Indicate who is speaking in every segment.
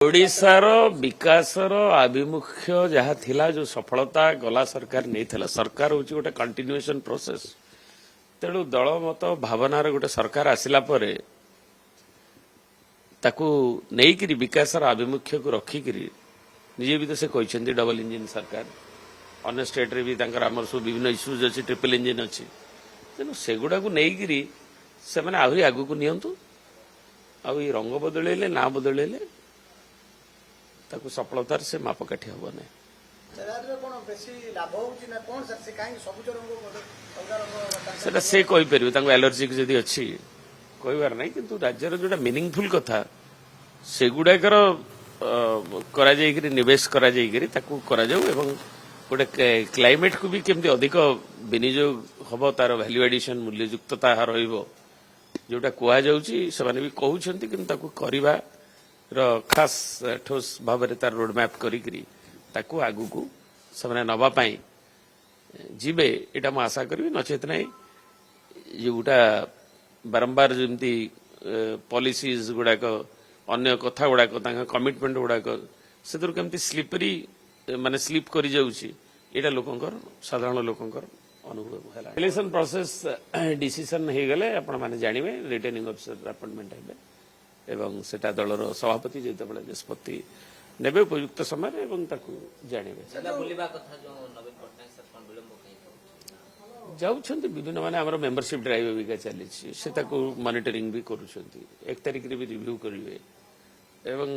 Speaker 1: ओडिशार विकासर आभिमुख्य जहाँ थिला जो सफलता गला सरकार नहीं थिला सरकार हूँ गोटे कंटिन्यूएशन प्रोसेस तेणु दल मत भावनार गोटे सरकार आसिला परे ताकू नहीं विकासर आभिमुख्य को रखिकी निजे भी तो से कहते डबल इंजिन सरकार अन्य स्टेट रे भी आमर सब विभिन्न इश्यूज अच्छी ट्रिपल इंजिन अच्छी तेणु सेगुड़ा को नहीं से मैंने आहरी आगू को नियंतु आउ ये रंग बदलैले ना बदलैले ताकू सफलतार से मापकाठी हम ना सेटा से कहीपर एलर्जिक जदि अच्छी कहबार ना कि राज्यर जो मीनिंगफुल कथा सेगुड़ाकर निवेश गोटे क्लाइमेट को भी केमती अधिक विनियोग हम तार भैल्यू एडिशन मूल्ययुक्तता रोटा कहने भी कहते कि खास ठोस भाव तार रोडमैप करी आगू को से नवापाई जीवे यहाँ मुझे आशा करी नचेत ना जोटा बारंबार जमी पॉलिसीज गुड़ाक अन्य कथा गुड़ाक कमिटमेंट गुड़ाक से केमती स्लीपरी माने स्लीप करी जाउची एटा लोकंकर साधारण लोकंकर अनुभव है इलेक्शन प्रोसेस डिसीजन हो गले आपण माने जानिबे रिटर्निंग ऑफिसर अपॉइंटमेंट हेबे एवं सेटा दलर सभापति जेते बळे निष्पत्ति नेबे उपयुक्त समय एवं ताकू जानिबे सदा बोलिबा कथा जो नवीन पटनायक सरकार विलंब कहीं जाउछन्ति विभिन्न माने हमर मेंबरशिप ड्राइव भी चली से ताकू मॉनिटरिंग भी करूछन्ति 1 तारिख रे भी रिव्यू करिवे एवं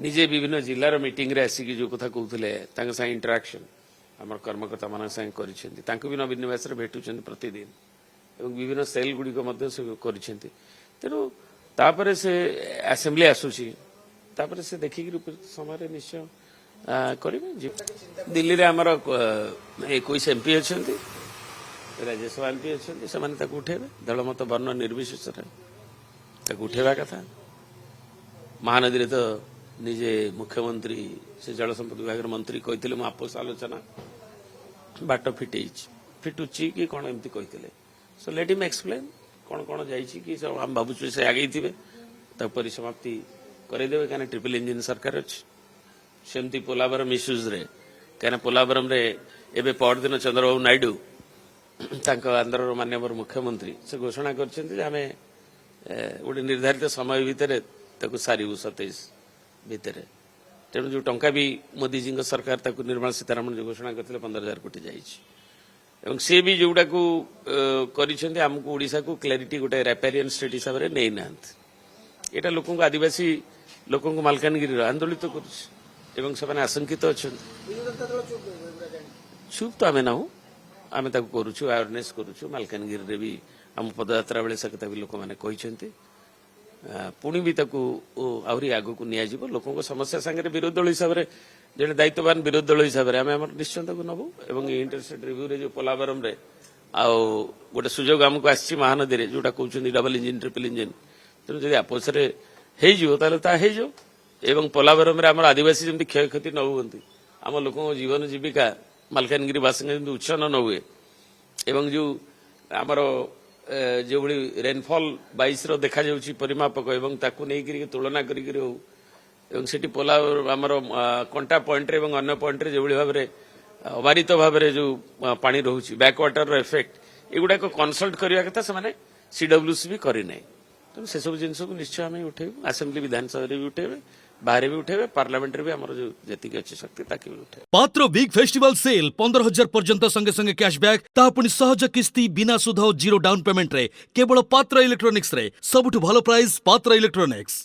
Speaker 1: निजे विभिन्न जिलार मीटिंग रे आसिक जो कथा कहते इंटराक्शन आम कर्मकर्ता मान संगे भी नवीन निवास भेटुं प्रतिदिन एवं विभिन्न सेल गुड़िक तेणु तापर से आसेम्बली आसूसी से देखिक समय निश्चय करेंगे दिल्ली रे आमर 21 एमपी अच्छा राज्यसभा एमपी अच्छा से उठेबे दलमत वर्ण निर्विशेष उठेबा कथा महानदी रे तो निजे मुख्यमंत्री से जल संपद विभाग मंत्री कहते आपोष आलोचना बाट फिटुची कि कौन एमती कहते सो लेट हिम एक्सप्लेन कौन कौन जाइए सब आम भावुँ से आगे थे परिसमाप्ति करदेवे कहीं ट्रिपल इंजिन सरकार अच्छी सेमती पोलावरम इश्यूज रे कहीं पोलावरम रे एबे परदिन चंद्रबाबू नायडू आंध्र माननीय मुख्यमंत्री से घोषणा करें गोटे निर्धारित समय भितर सारू 27 भितर तेणु जो टंका भी मोदी जी सरकार ताकू निर्मला सीतारमण जो घोषणा करते 15,000 कोटी जाइए सी भी जोटा को आमको ओडिशा को क्लारिटी गोटे रैपेरियन स्टेट हिसाब से नहीं ना यहाँ लोक आदिवासी लोक मालकानगिरी आंदोलित कर आशंकित अच्छा चुप तो आम ना आम करुचु अवेयरनेस करुचु मालकानगिरी भी आम पदयात्रा बेले से कथा भी लोक मैंने कहते पुणी भी आहरी आग को नियाजिब लोकों समस्या सांगे विरोधी दल हिसाब से जो दायित्ववान विरोधी दल हिसाब से आम निश्चय नबू और इंटरस्टेट रिव्यू रे जो पोलावरम रे गोटे सुजोग आमको आसी महानदी रे जोटा कहते डबल इंजिन ट्रिपल इंजिन तेणु जब आपोष हो पोलावरम रे आम आदिवासी जमी क्षयक्षति न हुई आम लोक जीवन जीविका मालकानगिरी बासिंदा उत्सन्न न हुए एवं जो आमर जो भाई रेनफॉल 22 देखा जाउची परिमापक एवं ताकू नहीं तुलना करी पोला आमर कंटा पॉइंट रे अन्य पॉइंट रे जो भाव में अबारित भाव में जो पानी रोचे बैकवाटर इफेक्ट एगुड़ा कनसल्ट करने कथा से सीडब्ल्यूसी भी करना तेणु से सब जिन को निश्चय आम उठेबू आसेम्बली विधानसभा भी उठेबे बाहर भी उठेबे पार्लियामेंट भी आमर जो जति अच्छी शक्ति ताकि भी उठे
Speaker 2: पात्र बिग फेस्टिवल सेल 15,000 पर्यंत संगे संगे कैशबैक तापुनी सहज किस्ती बिना सुध और जीरो डाउन पेमेंट रे केवल पात्र इलेक्ट्रॉनिक्स रे सबुठ भलो प्राइस पात्र इलेक्ट्रॉनिक्स।